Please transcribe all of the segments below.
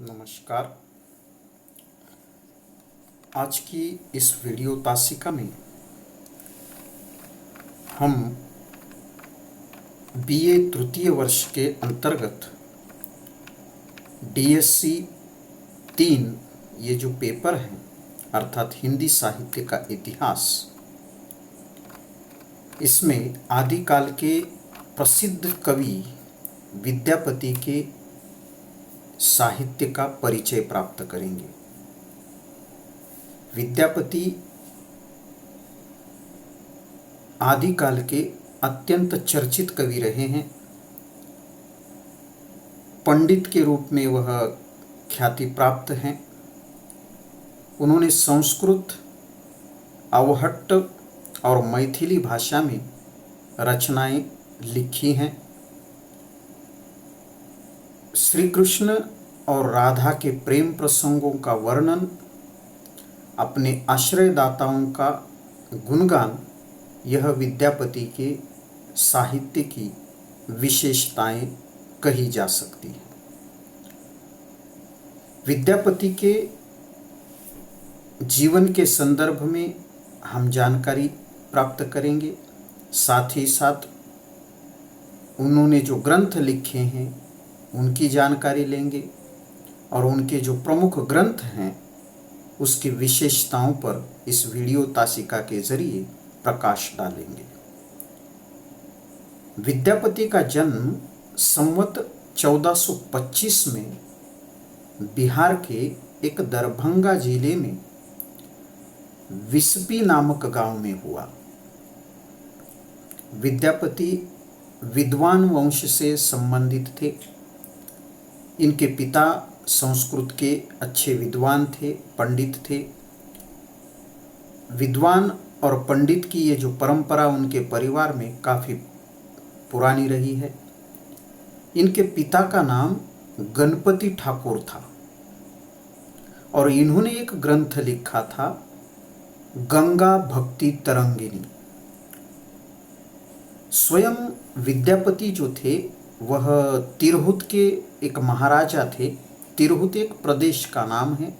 नमस्कार। आज की इस वीडियो तासिका में हम बीए तृतीय वर्ष के अंतर्गत डीएससी 3 ये जो पेपर हैं अर्थात हिंदी साहित्य का इतिहास, इसमें आदिकाल के प्रसिद्ध कवि विद्यापति के साहित्य का परिचय प्राप्त करेंगे। विद्यापति आदिकाल के अत्यंत चर्चित कवि रहे हैं। पंडित के रूप में वह ख्याति प्राप्त हैं। उन्होंने संस्कृत, अवहट्ट और मैथिली भाषा में रचनाएं लिखी हैं। श्री कृष्ण और राधा के प्रेम प्रसंगों का वर्णन, अपने आश्रयदाताओं का गुणगान, यह विद्यापति के साहित्य की विशेषताएं कही जा सकती हैं। विद्यापति के जीवन के संदर्भ में हम जानकारी प्राप्त करेंगे। साथ ही साथ उन्होंने जो ग्रंथ लिखे हैं उनकी जानकारी लेंगे और उनके जो प्रमुख ग्रंथ हैं उसकी विशेषताओं पर इस वीडियो तासिका के जरिए प्रकाश डालेंगे। विद्यापति का जन्म संवत 1425 में बिहार के एक दरभंगा जिले में विस्पी नामक गांव में हुआ। विद्यापति विद्वान वंश से संबंधित थे। इनके पिता संस्कृत के अच्छे विद्वान थे, पंडित थे। विद्वान और पंडित की ये जो परंपरा उनके परिवार में काफ़ी पुरानी रही है। इनके पिता का नाम गणपति ठाकुर था और इन्होंने एक ग्रंथ लिखा था, गंगा भक्ति तरंगिनी। स्वयं विद्यापति जो थे वह तिरहुत के एक महाराजा थे। तिरहुत एक प्रदेश का नाम है।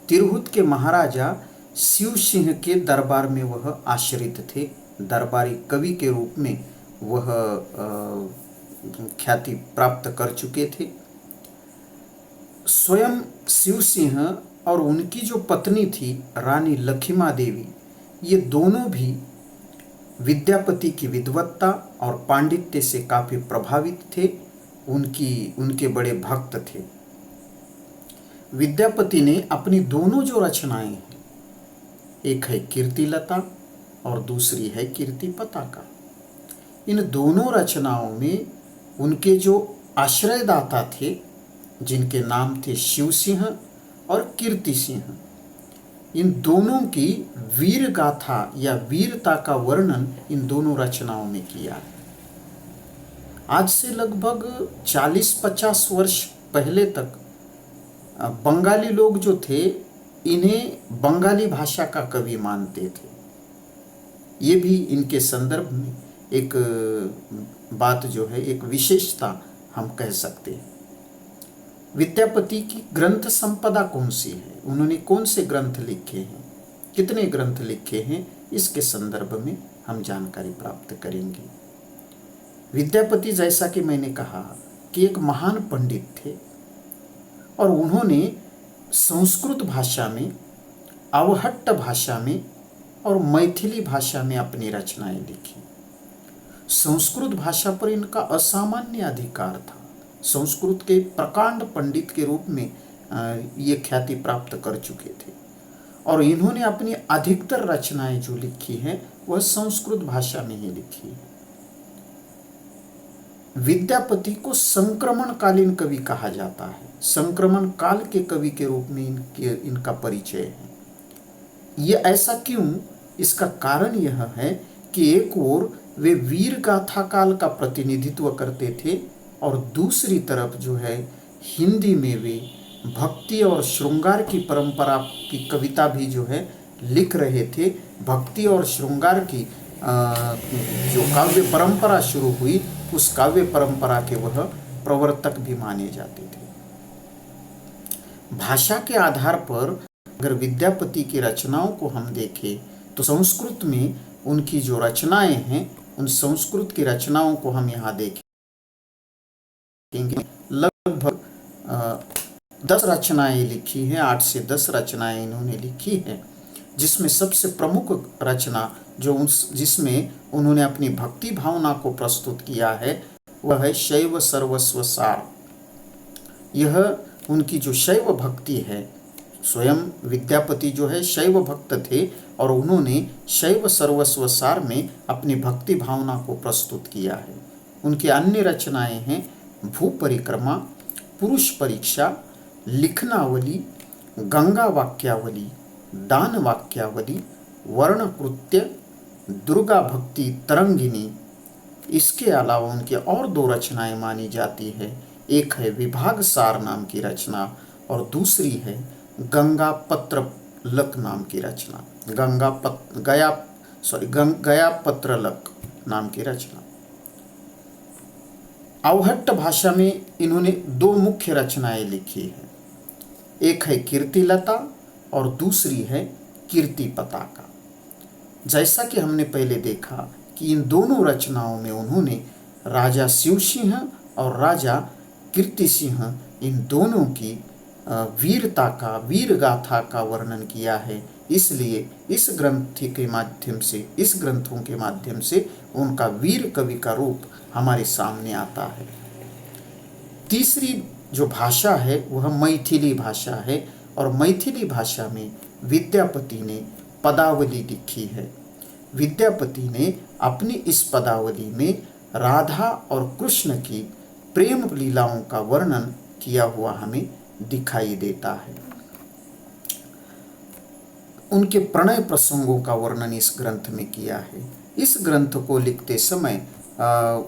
तिरहुत के महाराजा शिव सिंह के दरबार में वह आश्रित थे। दरबारी कवि के रूप में वह ख्याति प्राप्त कर चुके थे। स्वयं शिव सिंह और उनकी जो पत्नी थी रानी लखिमा देवी, ये दोनों भी विद्यापति की विद्वत्ता और पांडित्य से काफ़ी प्रभावित थे। उनके बड़े भक्त थे। विद्यापति ने अपनी दोनों जो रचनाएं हैं, एक है कीर्तिलता और दूसरी है कीर्ति पताका, इन दोनों रचनाओं में उनके जो आश्रयदाता थे जिनके नाम थे शिव सिंह और कीर्ति सिंह, इन दोनों की वीर गाथा या वीरता का वर्णन इन दोनों रचनाओं में किया है। आज से लगभग 40-50 वर्ष पहले तक बंगाली लोग जो थे इन्हें बंगाली भाषा का कवि मानते थे। ये भी इनके संदर्भ में एक बात जो है, एक विशेषता हम कह सकते हैं। विद्यापति की ग्रंथ संपदा कौन सी है, उन्होंने कौन से ग्रंथ लिखे हैं, कितने ग्रंथ लिखे हैं, इसके संदर्भ में हम जानकारी प्राप्त करेंगे। विद्यापति, जैसा कि मैंने कहा, कि एक महान पंडित थे और उन्होंने संस्कृत भाषा में, अवहट्ट भाषा में और मैथिली भाषा में अपनी रचनाएं लिखी। संस्कृत भाषा पर इनका असामान्य अधिकार था। संस्कृत के प्रकांड पंडित के रूप में ये ख्याति प्राप्त कर चुके थे और इन्होंने अपनी अधिकतर रचनाएं जो लिखी हैं वह संस्कृत भाषा में ही लिखी है। विद्यापति को संक्रमणकालीन कवि कहा जाता है। संक्रमण काल के कवि के रूप में इनका परिचय है। ये ऐसा क्यों? इसका कारण यह है कि एक ओर वे वीर गाथा काल का प्रतिनिधित्व करते थे और दूसरी तरफ जो है हिंदी में वे भक्ति और श्रृंगार की परंपरा की कविता भी जो है लिख रहे थे। भक्ति और श्रृंगार की जो काव्य परंपरा शुरू हुई, उस काव्य परंपरा के वह प्रवर्तक भी माने जाते थे। भाषा के आधार पर अगर विद्यापति की रचनाओं को हम देखें तो संस्कृत में उनकी जो रचनाएं हैं, उन संस्कृत की रचनाओं को हम यहाँ देखेंगे। लगभग 10 रचनाएं लिखी हैं, 8 से 10 रचनाएं इन्होंने लिखी हैं, जिसमें सबसे प्रमुख रचना जिसमें उन्होंने अपनी भक्ति भावना को प्रस्तुत किया है वह है शैव सर्वस्व सार। यह उनकी जो शैव भक्ति है, स्वयं विद्यापति जो है शैव भक्त थे और उन्होंने शैव सर्वस्व सार में अपनी भक्ति भावना को प्रस्तुत किया है। उनकी अन्य रचनाएं हैं भू परिक्रमा, पुरुष परीक्षा, लिखनावली, गंगा वाक्यावली, दान वाक्यावली, वर्णकृत्य, दुर्गा भक्ति तरंगिनी। इसके अलावा उनकी और 2 रचनाएं मानी जाती है। एक है विभाग सार नाम की रचना और दूसरी है गंगा पत्रलक नाम की रचना, गया पत्रलक नाम की रचना। अवहट्ट भाषा में इन्होंने 2 मुख्य रचनाएं लिखी हैं। एक है कीर्तिलता और दूसरी है कीर्ति पताका। जैसा कि हमने पहले देखा कि इन दोनों रचनाओं में उन्होंने राजा शिव सिंह और राजा कीर्ति सिंह इन दोनों की वीरता का, वीर गाथा का वर्णन किया है। इसलिए इस ग्रंथों के माध्यम से उनका वीर कवि का रूप हमारे सामने आता है। तीसरी जो भाषा है वह मैथिली भाषा है और मैथिली भाषा में विद्यापति ने पदावली लिखी है। विद्यापति ने अपनी इस पदावली में राधा और कृष्ण की प्रेम लीलाओं का वर्णन किया हुआ हमें दिखाई देता है। उनके प्रणय प्रसंगों का वर्णन इस ग्रंथ में किया है। इस ग्रंथ को लिखते समय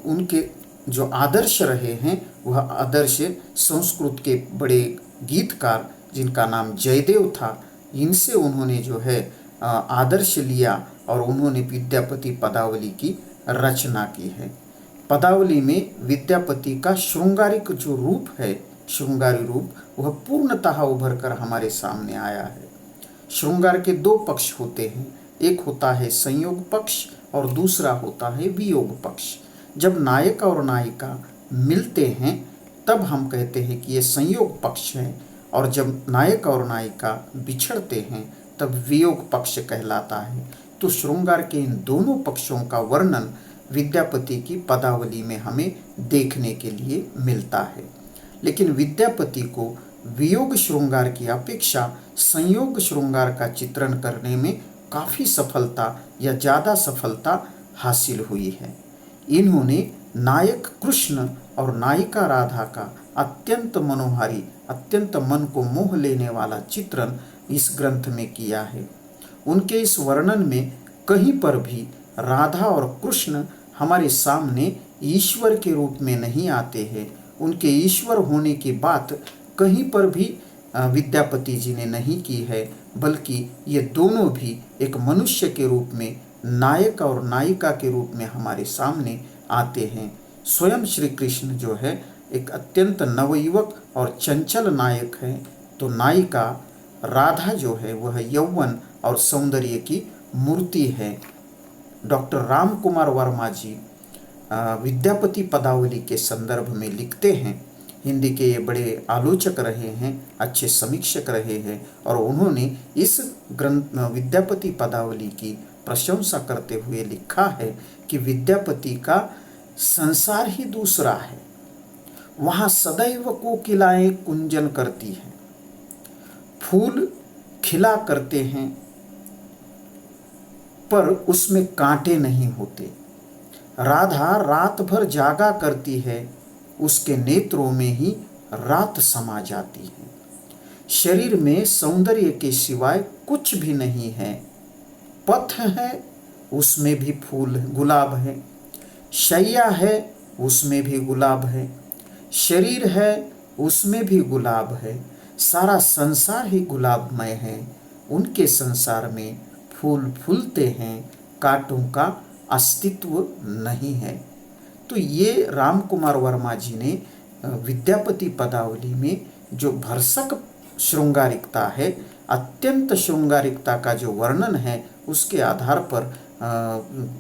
उनके जो आदर्श रहे हैं वह आदर्श संस्कृत के बड़े गीतकार जिनका नाम जयदेव था, इनसे उन्होंने जो है आदर्श लिया और उन्होंने विद्यापति पदावली की रचना की है। पदावली में विद्यापति का श्रृंगारिक जो रूप है, श्रृंगारी रूप, वह पूर्णतः उभर कर हमारे सामने आया है। श्रृंगार के 2 पक्ष होते हैं, एक होता है संयोग पक्ष और दूसरा होता है वियोग पक्ष। जब नायक और नायिका मिलते हैं तब हम कहते हैं कि ये संयोग पक्ष है, और जब नायक और नायिका बिछड़ते हैं तब वियोग पक्ष कहलाता है। तो श्रृंगार के इन दोनों पक्षों का वर्णन विद्यापति की पदावली में हमें देखने के लिए मिलता है। लेकिन विद्यापति को वियोग श्रृंगार की अपेक्षा संयोग श्रृंगार का चित्रण करने में काफ़ी सफलता या ज़्यादा सफलता हासिल हुई है। इन्होंने नायक कृष्ण और नायिका राधा का अत्यंत मनोहारी, अत्यंत मन को मोह लेने वाला चित्रण इस ग्रंथ में किया है। उनके इस वर्णन में कहीं पर भी राधा और कृष्ण हमारे सामने ईश्वर के रूप में नहीं आते हैं। उनके ईश्वर होने की बात कहीं पर भी विद्यापति जी ने नहीं की है, बल्कि ये दोनों भी एक मनुष्य के रूप में, नायक और नायिका के रूप में हमारे सामने आते हैं। स्वयं श्री कृष्ण जो है एक अत्यंत नवयुवक और चंचल नायक है, तो नायिका राधा जो है वह यौवन और सौंदर्य की मूर्ति है। डॉक्टर राम कुमार वर्मा जी विद्यापति पदावली के संदर्भ में लिखते हैं। हिंदी के ये बड़े आलोचक रहे हैं, अच्छे समीक्षक रहे हैं, और उन्होंने इस ग्रंथ विद्यापति पदावली की प्रशंसा करते हुए लिखा है कि विद्यापति का संसार ही दूसरा है, वहाँ सदैव कोकिलाएं कुंजन करती हैं, फूल खिला करते हैं पर उसमें कांटे नहीं होते। राधा रात भर जागा करती है, उसके नेत्रों में ही रात समा जाती है। शरीर में सौंदर्य के सिवाय कुछ भी नहीं है। पथ है, उसमें भी फूल गुलाब है। शैया है, उसमें भी गुलाब है। शरीर है, उसमें भी गुलाब है। सारा संसार ही गुलाबमय है। उनके संसार में फूल फूलते हैं, कांटों का अस्तित्व नहीं है। तो ये राम कुमार वर्मा जी ने विद्यापति पदावली में जो भरसक श्रृंगारिकता है, अत्यंत श्रृंगारिकता का जो वर्णन है उसके आधार पर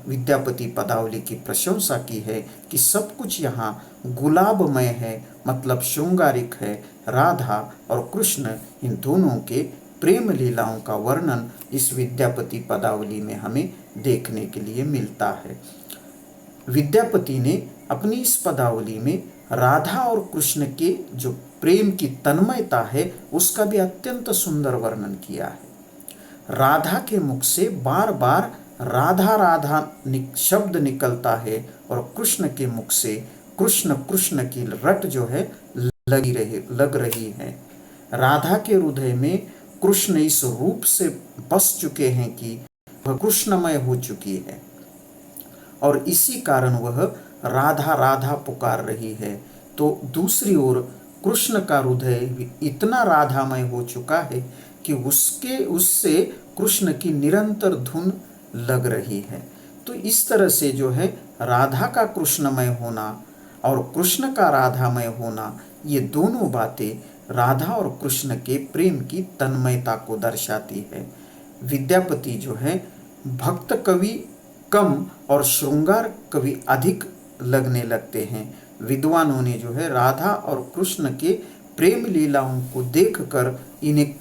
विद्यापति पदावली की प्रशंसा की है कि सब कुछ यहाँ गुलाबमय है, मतलब श्रृंगारिक है। राधा और कृष्ण इन दोनों के प्रेम लीलाओं का वर्णन इस विद्यापति पदावली में हमें देखने के लिए मिलता है। विद्यापति ने अपनी इस पदावली में राधा और कृष्ण के जो प्रेम की तन्मयता है उसका भी अत्यंत सुंदर वर्णन किया है। राधा के मुख से बार बार राधा राधा शब्द निकलता है और कृष्ण के मुख से कृष्ण कृष्ण की रट जो है लग रही है। राधा के हृदय में कृष्ण इस रूप से बस चुके हैं कि वह कृष्णमय हो चुकी है और इसी कारण वह राधा राधा पुकार रही है। तो दूसरी ओर कृष्ण का हृदय इतना राधामय हो चुका है कि उससे कृष्ण की निरंतर धुन लग रही है। तो इस तरह से जो है राधा का कृष्णमय होना और कृष्ण का राधामय होना, ये दोनों बातें राधा और कृष्ण के प्रेम की तन्मयता को दर्शाती है। विद्यापति जो है भक्त कवि कम और श्रृंगार कवि अधिक लगने लगते हैं। विद्वानों ने जो है राधा और कृष्ण के प्रेम लीलाओं को देखकर इन्हें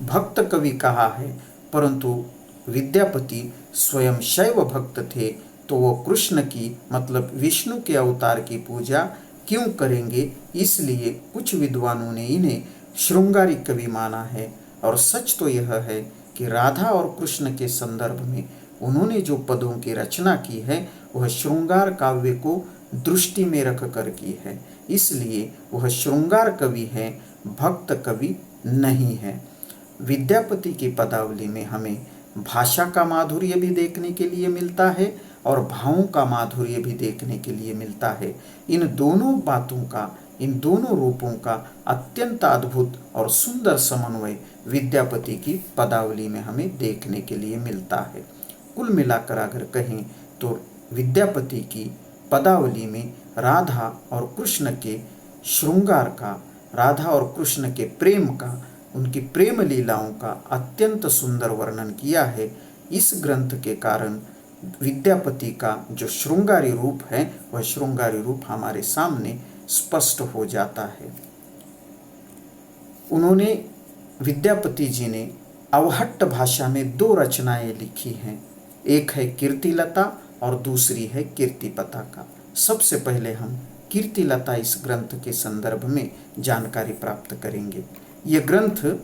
भक्त कवि कहा है, परंतु विद्यापति स्वयं शैव भक्त थे, तो वो कृष्ण की मतलब विष्णु के अवतार की पूजा क्यों करेंगे, इसलिए कुछ विद्वानों ने इन्हें श्रृंगारी कवि माना है। और सच तो यह है कि राधा और कृष्ण के संदर्भ में उन्होंने जो पदों की रचना की है वह श्रृंगार काव्य को दृष्टि में रख कर की है, इसलिए वह श्रृंगार कवि है, भक्त कवि नहीं है। विद्यापति की पदावली में हमें भाषा का माधुर्य भी देखने के लिए मिलता है और भावों का माधुर्य भी देखने के लिए मिलता है। इन दोनों बातों का, इन दोनों रूपों का अत्यंत अद्भुत और सुंदर समन्वय विद्यापति की पदावली में हमें देखने के लिए मिलता है। कुल मिलाकर अगर कहें तो विद्यापति की पदावली में राधा और कृष्ण के श्रृंगार का, राधा और कृष्ण के प्रेम का, उनकी प्रेम लीलाओं का अत्यंत सुंदर वर्णन किया है। इस ग्रंथ के कारण विद्यापति का जो श्रृंगारी रूप है वह श्रृंगारी रूप हमारे सामने स्पष्ट हो जाता है। उन्होंने, विद्यापति जी ने अवहट्ट भाषा में 2 रचनाएं लिखी हैं, एक है कीर्तिलता और दूसरी है कीर्ति पताका। सबसे पहले हम कीर्तिलता इस ग्रंथ के संदर्भ में जानकारी प्राप्त करेंगे। ये ग्रंथ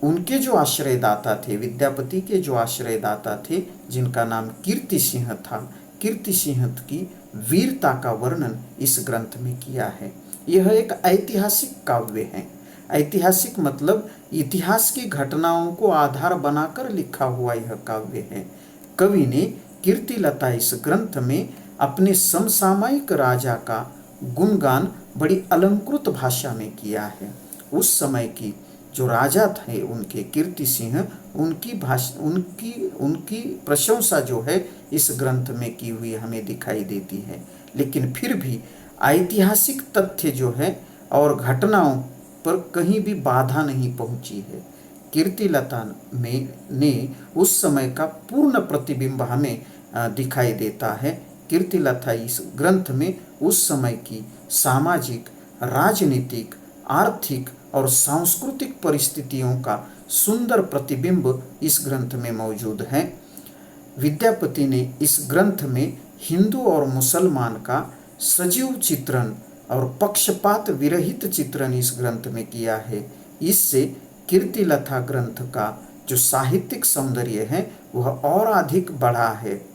उनके जो आश्रयदाता थे, विद्यापति के जो आश्रयदाता थे, जिनका नाम कीर्ति सिंह था, कीर्ति सिंह की वीरता का वर्णन इस ग्रंथ में किया है। यह एक ऐतिहासिक काव्य है। ऐतिहासिक मतलब इतिहास की घटनाओं को आधार बनाकर लिखा हुआ यह काव्य है। कवि ने कीर्तिलता इस ग्रंथ में अपने समसामयिक राजा का गुणगान बड़ी अलंकृत भाषा में किया है। उस समय की जो राजा थे उनके, कीर्ति सिंह, उनकी प्रशंसा जो है इस ग्रंथ में की हुई हमें दिखाई देती है। लेकिन फिर भी ऐतिहासिक तथ्य जो है और घटनाओं पर कहीं भी बाधा नहीं पहुंची है। कीर्तिलता में ने उस समय का पूर्ण प्रतिबिंब हमें दिखाई देता है। कीर्तिलता इस ग्रंथ में उस समय की सामाजिक, राजनीतिक, आर्थिक और सांस्कृतिक परिस्थितियों का सुंदर प्रतिबिंब इस ग्रंथ में मौजूद है। विद्यापति ने इस ग्रंथ में हिंदू और मुसलमान का सजीव चित्रण और पक्षपात विरहित चित्रण इस ग्रंथ में किया है। इससे कीर्तिलता ग्रंथ का जो साहित्यिक सौंदर्य है वह और अधिक बढ़ा है,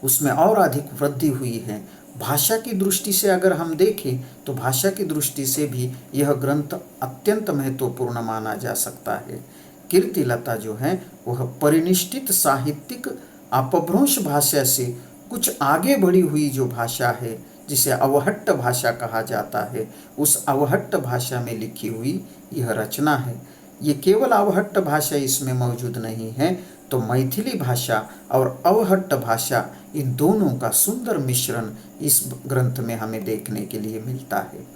उसमें और अधिक वृद्धि हुई है। भाषा की दृष्टि से अगर हम देखें तो भाषा की दृष्टि से भी यह ग्रंथ अत्यंत महत्वपूर्ण माना जा सकता है। कीर्तिलता जो है वह परिनिष्ठित साहित्यिक अपभ्रंश भाषा से कुछ आगे बढ़ी हुई जो भाषा है, जिसे अवहट्ट भाषा कहा जाता है, उस अवहट्ट भाषा में लिखी हुई यह रचना है। ये केवल अवहट्ट भाषा इसमें मौजूद नहीं है, तो मैथिली भाषा और अवहट्ट भाषा, इन दोनों का सुंदर मिश्रण इस ग्रंथ में हमें देखने के लिए मिलता है।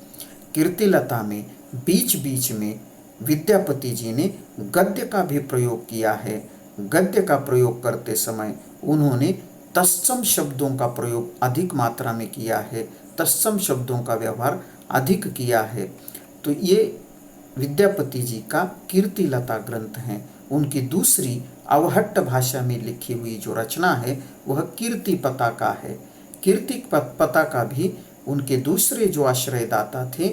कीर्तिलता में बीच बीच में विद्यापति जी ने गद्य का भी प्रयोग किया है। गद्य का प्रयोग करते समय उन्होंने तत्सम शब्दों का प्रयोग अधिक मात्रा में किया है, तत्सम शब्दों का व्यवहार अधिक किया है। तो ये विद्यापति जी का कीर्तिलता ग्रंथ है। उनकी दूसरी अवहट्ट भाषा में लिखी हुई जो रचना है वह कीर्ति पताका है। कीर्ति पताका भी उनके दूसरे जो आश्रयदाता थे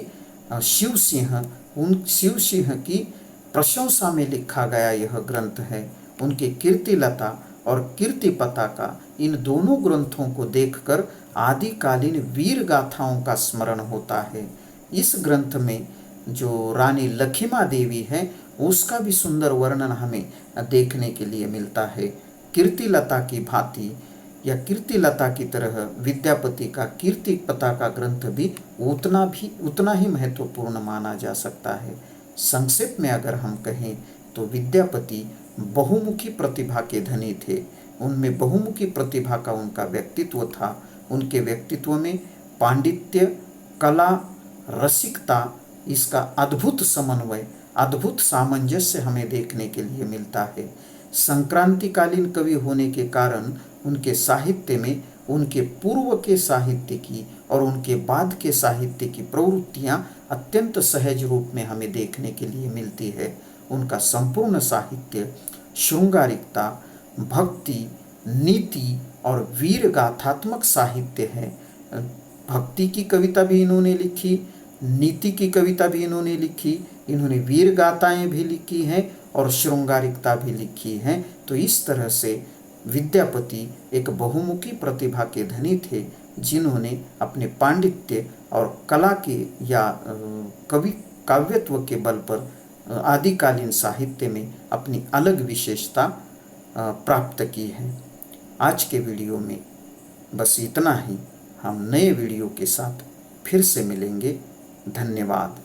शिव सिंह, उन शिव सिंह की प्रशंसा में लिखा गया यह ग्रंथ है। उनके कीर्तिलता और कीर्ति पताका, इन दोनों ग्रंथों को देखकर आदिकालीन वीर गाथाओं का स्मरण होता है। इस ग्रंथ में जो रानी लखिमा देवी है उसका भी सुंदर वर्णन हमें देखने के लिए मिलता है। कीर्तिलता की भांति या कीर्तिलता की तरह विद्यापति का कीर्ति पताका ग्रंथ भी उतना ही महत्वपूर्ण माना जा सकता है। संक्षेप में अगर हम कहें तो विद्यापति बहुमुखी प्रतिभा के धनी थे। उनमें बहुमुखी प्रतिभा का उनका व्यक्तित्व था। उनके व्यक्तित्व में पांडित्य, कला, रसिकता, इसका अद्भुत समन्वय, अद्भुत सामंजस्य हमें देखने के लिए मिलता है। संक्रांतिकालीन कवि होने के कारण उनके साहित्य में उनके पूर्व के साहित्य की और उनके बाद के साहित्य की प्रवृत्तियां अत्यंत सहज रूप में हमें देखने के लिए मिलती है। उनका संपूर्ण साहित्य श्रृंगारिकता, भक्ति, नीति और वीर गाथात्मक साहित्य है। भक्ति की कविता भी इन्होंने लिखी, नीति की कविता भी इन्होंने लिखी, इन्होंने वीर गाथाएं भी लिखी हैं और श्रृंगारिकता भी लिखी है। तो इस तरह से विद्यापति एक बहुमुखी प्रतिभा के धनी थे, जिन्होंने अपने पांडित्य और कला के या काव्यत्व के बल पर आदिकालीन साहित्य में अपनी अलग विशेषता प्राप्त की है। आज के वीडियो में बस इतना ही। हम नए वीडियो के साथ फिर से मिलेंगे। धन्यवाद।